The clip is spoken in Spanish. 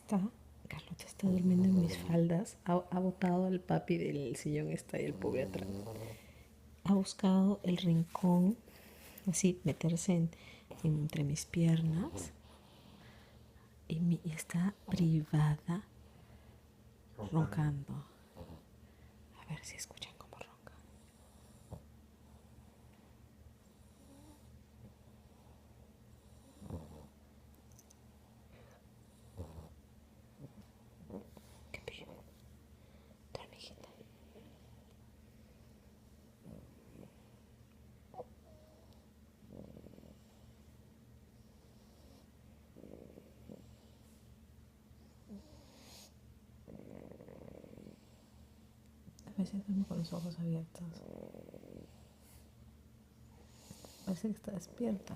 Carlota está durmiendo en mis faldas. Ha botado al papi del sillón, está ahí el pobre atrás. Ha buscado el rincón, así meterse entre mis piernas. Y está privada, roncando. A ver si escuchan cómo ronca. ¿Qué pide? Duerme, hijita. A veces duerme con los ojos abiertos. Parece que está despierta.